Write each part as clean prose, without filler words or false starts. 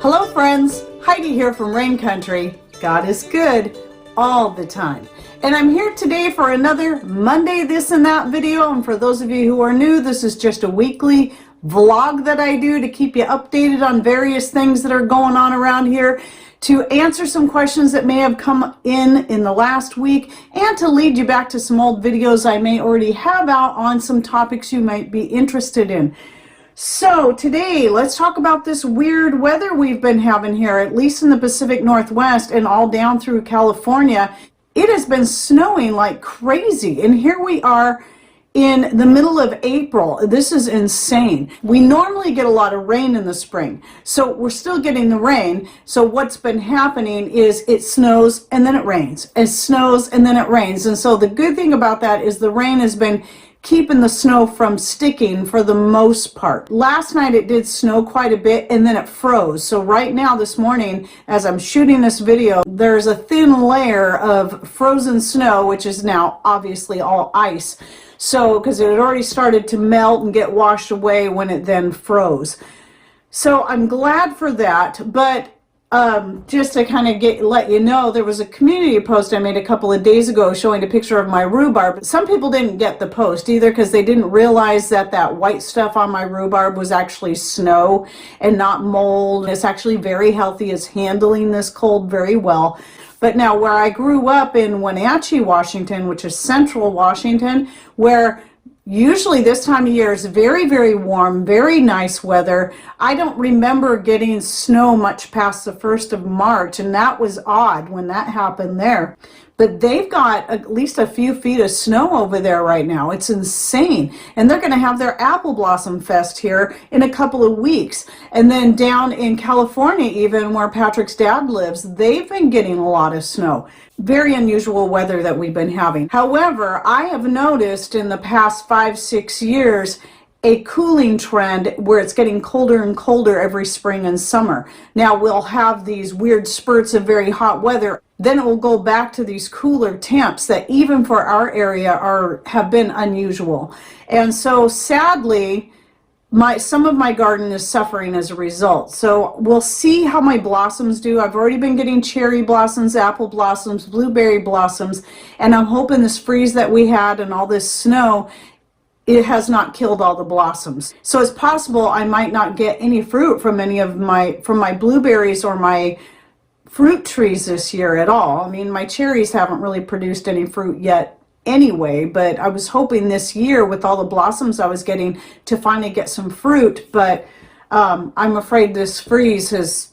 Hello friends, Heidi here from Rain Country. God is good all the time. And I'm here today for another Monday This and That video. And for those of you who are new, this is just a weekly vlog that I do to keep you updated on various things that are going on around here, to answer some questions that may have come in the last week, and to lead you back to some old videos I may already have out on some topics you might be interested in. So today, let's talk about this weird weather we've been having here, at least in the Pacific Northwest and all down through California. It has been snowing like crazy, and here we are in the middle of April. This is insane. We normally get a lot of rain in the spring, so we're still getting the rain. So what's been happening is it snows and then it rains. It snows and then it rains. And so the good thing about that is the rain has been keeping the snow from sticking for the most part. Last night it did snow quite a bit and then it froze. So right now this morning, as I'm shooting this video, there's a thin layer of frozen snow, which is now obviously all ice. So, because it had already started to melt and get washed away when it then froze. So I'm glad for that, but just to kind of let you know, there was a community post I made a couple of days ago showing a picture of my rhubarb. Some people didn't get the post either because they didn't realize that that white stuff on my rhubarb was actually snow and not mold. It's actually very healthy. It's handling this cold very well. But now where I grew up in Wenatchee, Washington, which is central Washington, where usually this time of year is very, very warm, very nice weather. I don't remember getting snow much past the 1st of March, and that was odd when that happened there. But they've got at least a few feet of snow over there right now. It's insane. And they're going to have their apple blossom fest here in a couple of weeks. And then down in California, even where Patrick's dad lives, they've been getting a lot of snow. Very unusual weather that we've been having. However, I have noticed in the past 5-6 years a cooling trend where it's getting colder and colder every spring and summer. Now we'll have these weird spurts of very hot weather. Then it will go back to these cooler temps that even for our area have been unusual. And so sadly, some of my garden is suffering as a result. So we'll see how my blossoms do. I've already been getting cherry blossoms, apple blossoms, blueberry blossoms, and I'm hoping this freeze that we had and all this snow, it has not killed all the blossoms. So it's possible I might not get any fruit from my blueberries or my fruit trees this year at all. I mean, my cherries haven't really produced any fruit yet anyway, but I was hoping this year with all the blossoms I was getting to finally get some fruit, but I'm afraid this freeze has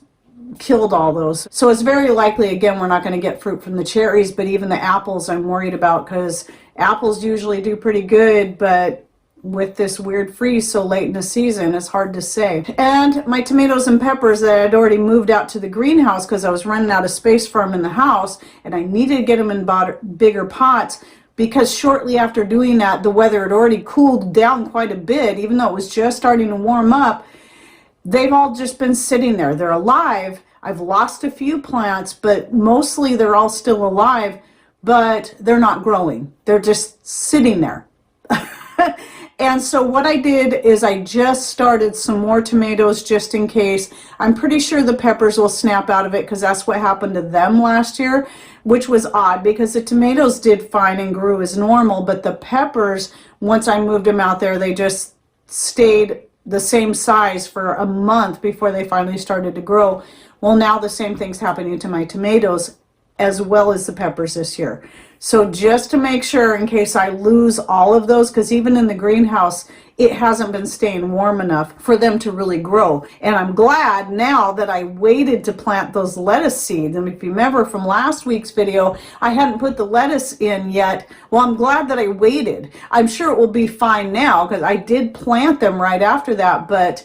killed all those. So it's very likely, again, we're not going to get fruit from the cherries, but even the apples I'm worried about, because apples usually do pretty good, but with this weird freeze so late in the season, it's hard to say. And my tomatoes and peppers that I'd already moved out to the greenhouse because I was running out of space for them in the house, and I needed to get them in bigger pots, because shortly after doing that, the weather had already cooled down quite a bit, even though it was just starting to warm up. They've all just been sitting there. They're alive. I've lost a few plants, but mostly they're all still alive, but they're not growing. They're just sitting there. And so what I did is I just started some more tomatoes just in case. I'm pretty sure the peppers will snap out of it because that's what happened to them last year, which was odd because the tomatoes did fine and grew as normal, but the peppers, once I moved them out there, they just stayed the same size for a month before they finally started to grow. Well, now the same thing's happening to my tomatoes as well as the peppers this year. So just to make sure, in case I lose all of those, because even in the greenhouse, it hasn't been staying warm enough for them to really grow. And I'm glad now that I waited to plant those lettuce seeds. And if you remember from last week's video, I hadn't put the lettuce in yet. Well, I'm glad that I waited. I'm sure it will be fine now because I did plant them right after that, but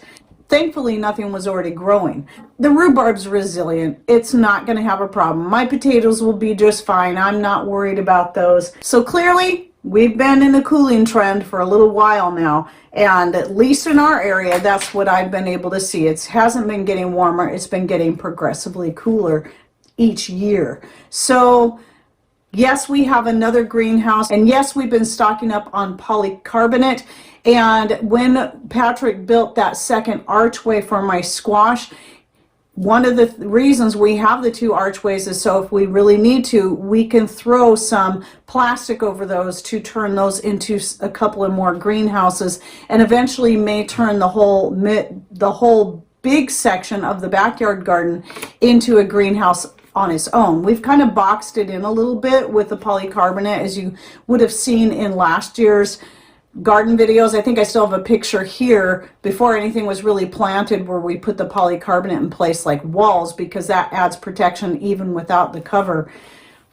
thankfully nothing was already growing. The rhubarb's resilient. It's not going to have a problem. My potatoes will be just fine. I'm not worried about those. So clearly, we've been in a cooling trend for a little while now, and at least in our area, that's what I've been able to see. It hasn't been getting warmer. It's been getting progressively cooler each year. So yes, we have another greenhouse, and yes, we've been stocking up on polycarbonate. And when Patrick built that second archway for my squash, One of the reasons we have the two archways is so if we really need to, we can throw some plastic over those to turn those into a couple of more greenhouses, and eventually may turn the whole big section of the backyard garden into a greenhouse on its own. We've kind of boxed it in a little bit with the polycarbonate, as you would have seen in last year's garden videos. I think I still have a picture here before anything was really planted where we put the polycarbonate in place like walls, because that adds protection even without the cover.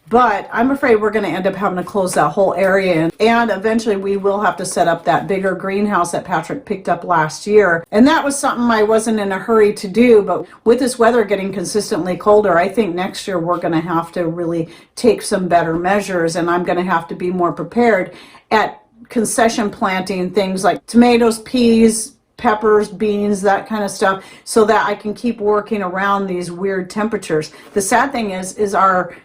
But I'm afraid we're going to end up having to close that whole area in, and eventually we will have to set up that bigger greenhouse that Patrick picked up last year. And that was something I wasn't in a hurry to do, but with this weather getting consistently colder, I think next year we're going to have to really take some better measures, and I'm going to have to be more prepared at concession planting things like tomatoes, peas, peppers, beans, that kind of stuff, so that I can keep working around these weird temperatures. The sad thing is our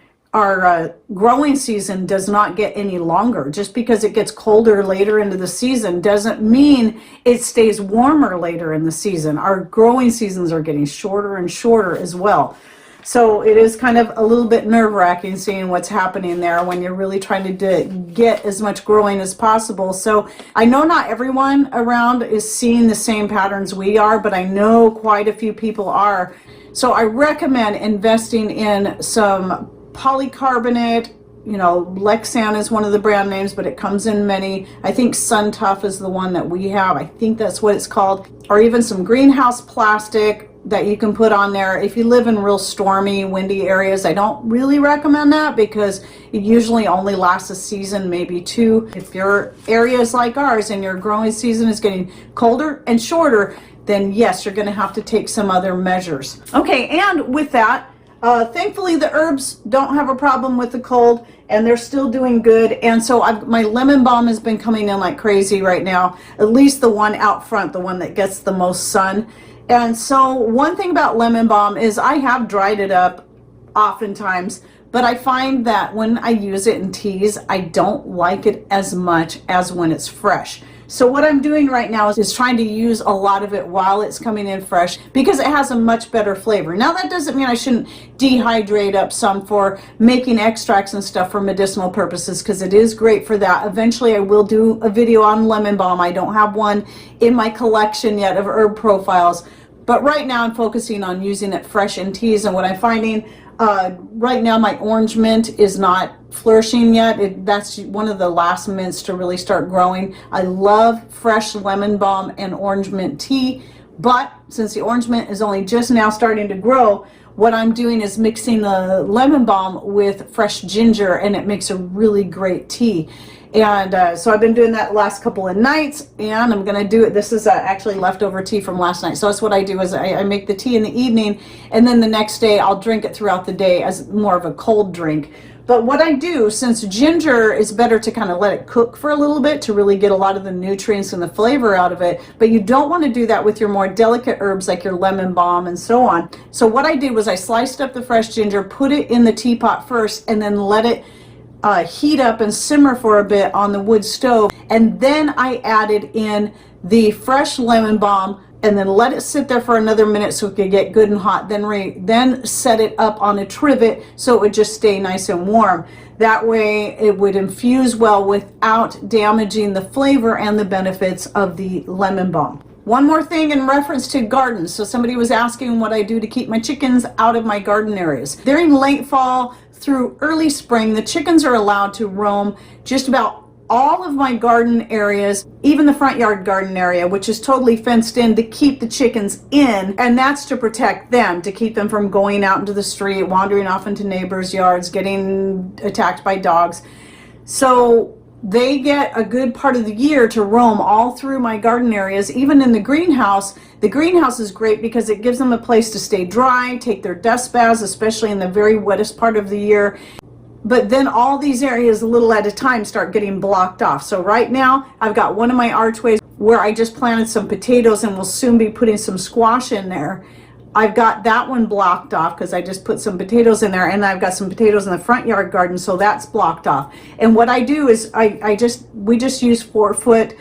growing season does not get any longer. Just because it gets colder later into the season doesn't mean it stays warmer later in the season. Our growing seasons are getting shorter and shorter as well. So it is kind of a little bit nerve-wracking seeing what's happening there when you're really trying to get as much growing as possible. So I know not everyone around is seeing the same patterns we are, but I know quite a few people are. So I recommend investing in some polycarbonate. You know, Lexan is one of the brand names, but it comes in many. I think Sun Tough is the one that we have. I think that's what it's called. Or even some greenhouse plastic that you can put on there. If you live in real stormy, windy areas, I don't really recommend that because it usually only lasts a season, maybe two. If your area is like ours and your growing season is getting colder and shorter, then yes, you're going to have to take some other measures. Okay, and with that, thankfully the herbs don't have a problem with the cold, and they're still doing good. And so my lemon balm has been coming in like crazy right now, at least the one out front, the one that gets the most sun. And so one thing about lemon balm is I have dried it up oftentimes, but I find that when I use it in teas, I don't like it as much as when it's fresh. So what I'm doing right now is trying to use a lot of it while it's coming in fresh, because it has a much better flavor. Now that doesn't mean I shouldn't dehydrate up some for making extracts and stuff for medicinal purposes, because it is great for that. Eventually I will do a video on lemon balm. I don't have one in my collection yet of herb profiles, but right now I'm focusing on using it fresh in teas. And what I'm finding right now, my orange mint is not flourishing yet. That's one of the last mints to really start growing. I love fresh lemon balm and orange mint tea, but since the orange mint is only just now starting to grow, what I'm doing is mixing the lemon balm with fresh ginger, and it makes a really great tea. And so I've been doing that the last couple of nights, and I'm going to do it. This is actually leftover tea from last night. So that's what I do is I make the tea in the evening, and then the next day I'll drink it throughout the day as more of a cold drink. But what I do, since ginger is better to kind of let it cook for a little bit to really get a lot of the nutrients and the flavor out of it, but you don't want to do that with your more delicate herbs like your lemon balm and so on. So what I did was I sliced up the fresh ginger, put it in the teapot first, and then let it heat up and simmer for a bit on the wood stove. And then I added in the fresh lemon balm, and then let it sit there for another minute so it could get good and hot. Then set it up on a trivet so it would just stay nice and warm. That way it would infuse well without damaging the flavor and the benefits of the lemon balm. One more thing in reference to gardens. So somebody was asking what I do to keep my chickens out of my garden areas. During late fall through early spring, the chickens are allowed to roam just about all of my garden areas, even the front yard garden area, which is totally fenced in to keep the chickens in, and that's to protect them, to keep them from going out into the street, wandering off into neighbors' yards, getting attacked by dogs. So they get a good part of the year to roam all through my garden areas, even in the greenhouse. The greenhouse is great because it gives them a place to stay dry, take their dust baths, especially in the very wettest part of the year. But then all these areas, a little at a time, start getting blocked off. So right now, I've got one of my archways where I just planted some potatoes and will soon be putting some squash in there. I've got that one blocked off because I just put some potatoes in there, and I've got some potatoes in the front yard garden, so that's blocked off. And what I do is we just use 4-foot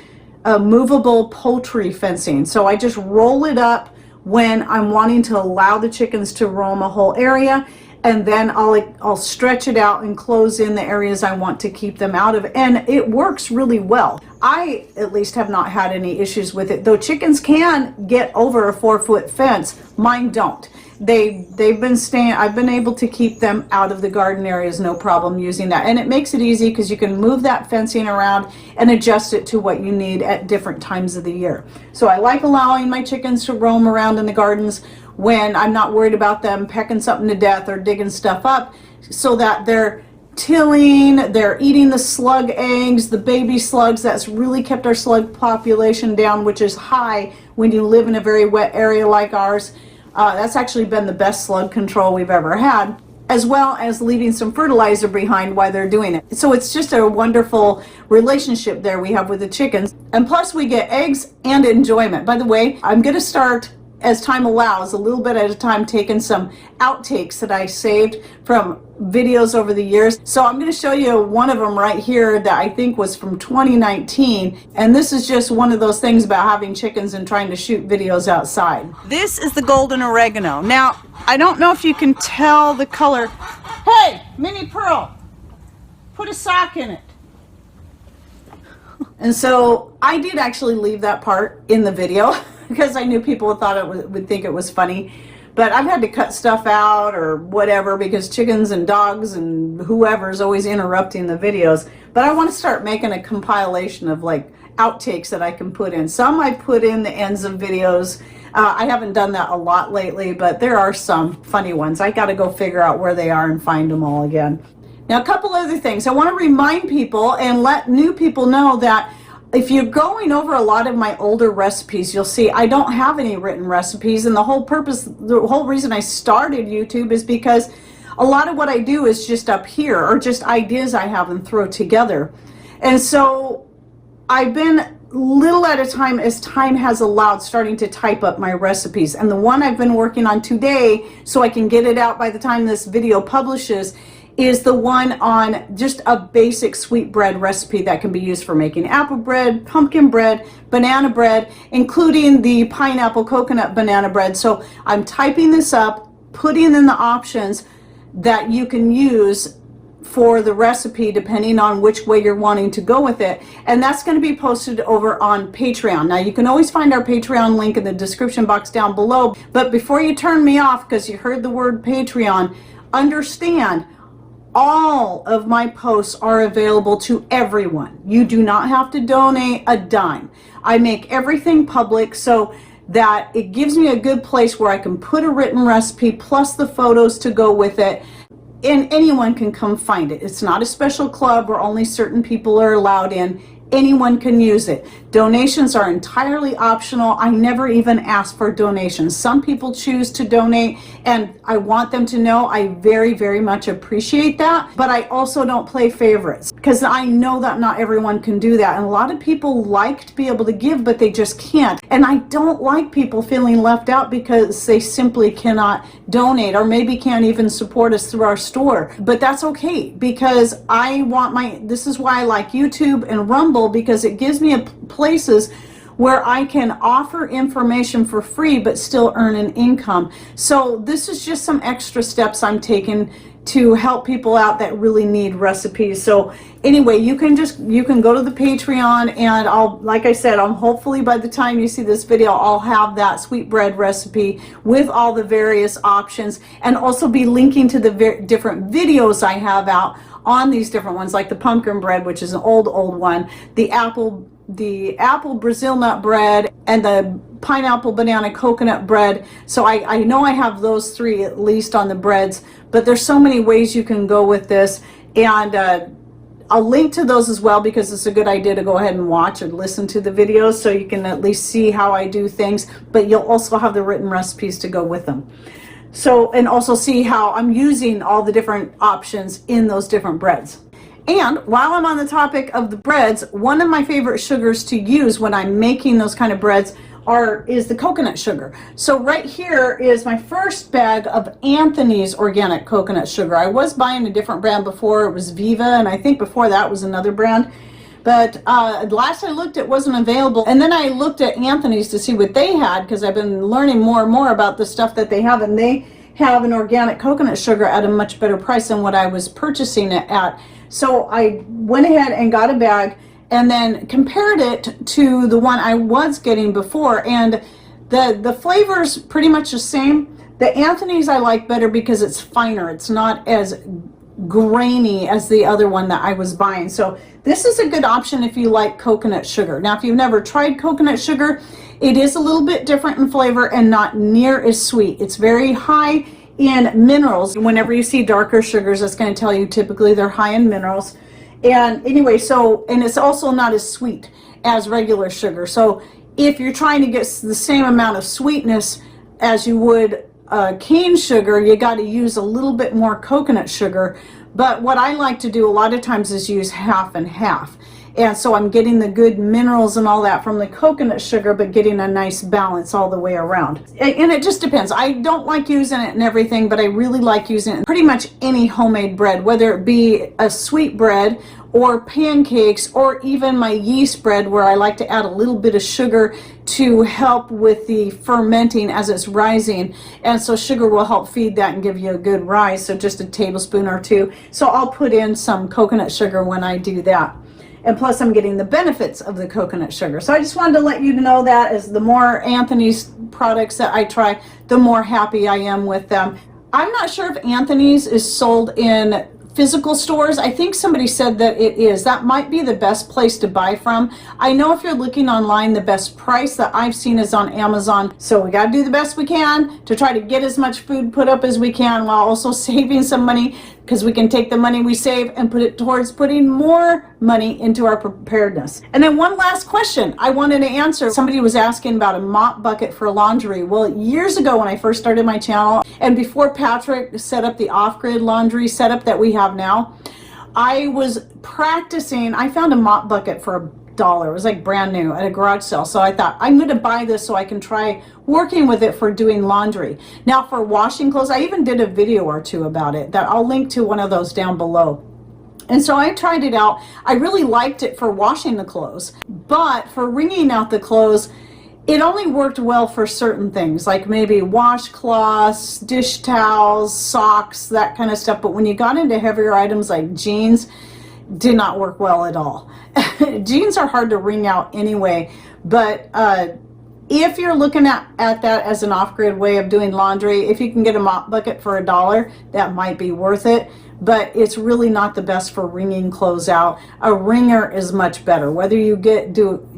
movable poultry fencing. So I just roll it up when I'm wanting to allow the chickens to roam a whole area, and then I'll stretch it out and close in the areas I want to keep them out of, and it works really well. I at least have not had any issues with it, though chickens can get over a 4-foot fence. Mine don't. They've been staying. I've been able to keep them out of the garden areas, no problem using that, and it makes it easy because you can move that fencing around and adjust it to what you need at different times of the year. So I like allowing my chickens to roam around in the gardens when I'm not worried about them pecking something to death or digging stuff up, so that they're tilling, they're eating the slug eggs, the baby slugs. That's really kept our slug population down, which is high when you live in a very wet area like ours. That's actually been the best slug control we've ever had, as well as leaving some fertilizer behind while they're doing it. So it's just a wonderful relationship there we have with the chickens. And plus we get eggs and enjoyment. By the way, I'm going to start, as time allows, a little bit at a time, taking some outtakes that I saved from videos over the years. So I'm going to show you one of them right here that I think was from 2019. And this is just one of those things about having chickens and trying to shoot videos outside. This is the golden oregano. Now, I don't know if you can tell the color. Hey, Minnie Pearl, put a sock in it. And so I did actually leave that part in the video because I knew people thought would think it was funny. But I've had to cut stuff out or whatever because chickens and dogs and whoever's always interrupting the videos. But I want to start making a compilation of like outtakes that I can put in. Some I put in the ends of videos. I haven't done that a lot lately, but there are some funny ones. I got to go figure out where they are and find them all again. Now, a couple other things. I want to remind people and let new people know that if you're going over a lot of my older recipes, you'll see I don't have any written recipes, and the whole reason I started YouTube is because a lot of what I do is just up here, or just ideas I have and throw together. And so I've been little at a time, as time has allowed, starting to type up my recipes. And the one I've been working on today, so I can get it out by the time this video publishes, is the one on just a basic sweetbread recipe that can be used for making apple bread, pumpkin bread, banana bread, including the pineapple coconut banana bread. So I'm typing this up, putting in the options that you can use for the recipe depending on which way you're wanting to go with it, and that's going to be posted over on Patreon. Now you can always find our Patreon link in the description box down below, but before you turn me off because you heard the word Patreon, understand all of my posts are available to everyone. You do not have to donate a dime. I make everything public so that it gives me a good place where I can put a written recipe plus the photos to go with it, and anyone can come find it. It's not a special club where only certain people are allowed in. Anyone can use it. Donations are entirely optional. I never even ask for donations. Some people choose to donate, and I want them to know I very, very much appreciate that. But I also don't play favorites because I know that not everyone can do that. And a lot of people like to be able to give, but they just can't. And I don't like people feeling left out because they simply cannot donate, or maybe can't even support us through our store. But that's okay, because this is why I like YouTube and Rumble, because it gives me places where I can offer information for free but still earn an income. So this is just some extra steps I'm taking to help people out that really need recipes. So anyway, you can go to the Patreon, and like I said, hopefully by the time you see this video, I'll have that sweetbread recipe with all the various options, and also be linking to the different videos I have out on these different ones, like the pumpkin bread, which is an old one, the apple Brazil nut bread, and the pineapple banana coconut bread. So I know I have those three at least on the breads, but there's so many ways you can go with this, and I'll link to those as well, because it's a good idea to go ahead and watch and listen to the videos so you can at least see how I do things, but you'll also have the written recipes to go with them. So, and also see how I'm using all the different options in those different breads. And while I'm on the topic of the breads, one of my favorite sugars to use when I'm making those kind of breads is the coconut sugar. So right here is my first bag of Anthony's organic coconut sugar. I was buying a different brand before. It was Viva, and I think before that was another brand. But last I looked, it wasn't available. And then I looked at Anthony's to see what they had, because I've been learning more and more about the stuff that they have, and they have an organic coconut sugar at a much better price than what I was purchasing it at. So I went ahead and got a bag and then compared it to the one I was getting before, and the flavor's pretty much the same. The Anthony's I like better because it's finer. It's not as grainy as the other one that I was buying. So this is a good option if you like coconut sugar. Now, if you've never tried coconut sugar, it is a little bit different in flavor and not near as sweet. It's very high in minerals. Whenever you see darker sugars, that's going to tell you typically they're high in minerals. And anyway, and it's also not as sweet as regular sugar. So if you're trying to get the same amount of sweetness as you would cane sugar, you got to use a little bit more coconut sugar. But what I like to do a lot of times is use half and half. And so I'm getting the good minerals and all that from the coconut sugar, but getting a nice balance all the way around. And it just depends. I don't like using it in everything, but I really like using it in pretty much any homemade bread, whether it be a sweet bread or pancakes, or even my yeast bread, where I like to add a little bit of sugar to help with the fermenting as it's rising. And so sugar will help feed that and give you a good rise. So just a tablespoon or two. So I'll put in some coconut sugar when I do that. And plus I'm getting the benefits of the coconut sugar. So I just wanted to let you know that, as the more Anthony's products that I try, the more happy I am with them. I'm not sure if Anthony's is sold in physical stores. I think somebody said that it is. That might be the best place to buy from. I know if you're looking online, the best price that I've seen is on Amazon. So we got to do the best we can to try to get as much food put up as we can, while also saving some money, because we can take the money we save and put it towards putting more money into our preparedness. And then one last question I wanted to answer. Somebody was asking about a mop bucket for laundry. Well, years ago when I first started my channel, and before Patrick set up the off-grid laundry setup that we have now, I was practicing. I found a mop bucket for $1. It was like brand new at a garage sale. So I thought, I'm going to buy this so I can try working with it for doing laundry. Now for washing clothes, I even did a video or two about it that I'll link to one of those down below. And so I tried it out. I really liked it for washing the clothes, but for wringing out the clothes, it only worked well for certain things, like maybe washcloths, dish towels, socks, that kind of stuff. But when you got into heavier items like jeans, did not work well at all. Jeans are hard to wring out anyway, but if you're looking at that as an off-grid way of doing laundry, if you can get a mop bucket for $1, that might be worth it. But it's really not the best for wringing clothes out. A wringer is much better. Whether you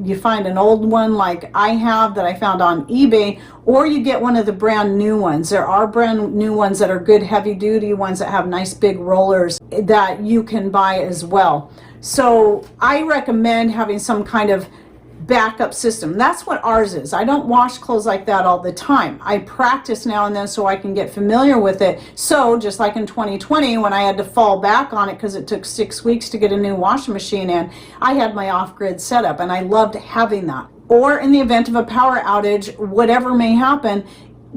you find an old one like I have that I found on eBay, or you get one of the brand new ones. There are brand new ones that are good heavy duty ones that have nice big rollers that you can buy as well. So I recommend having some kind of backup system. That's what ours is. I don't wash clothes like that all the time. I practice now and then so I can get familiar with it. So just like in 2020 when I had to fall back on it because it took 6 weeks to get a new washing machine in, I had my off-grid setup and I loved having that. Or in the event of a power outage, whatever may happen,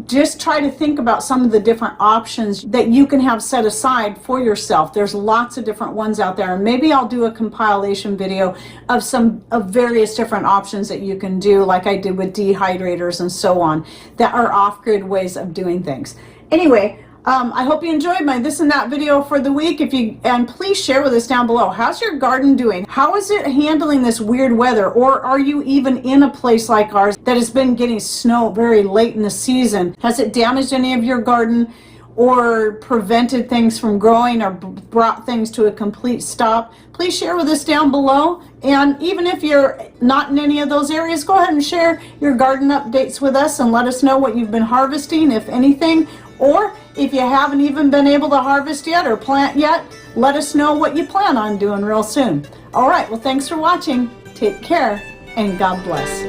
just try to think about some of the different options that you can have set aside for yourself. There's lots of different ones out there, and maybe I'll do a compilation video of some of various different options that you can do, like I did with dehydrators and so on, that are off-grid ways of doing things. Anyway, I hope you enjoyed my this and that video for the week. And please share with us down below. How's your garden doing? How is it handling this weird weather? Or are you even in a place like ours that has been getting snow very late in the season? Has it damaged any of your garden, or prevented things from growing, or brought things to a complete stop? Please share with us down below. And even if you're not in any of those areas, go ahead and share your garden updates with us and let us know what you've been harvesting, if anything. Or if you haven't even been able to harvest yet or plant yet, let us know what you plan on doing real soon. All right, well, thanks for watching. Take care and God bless.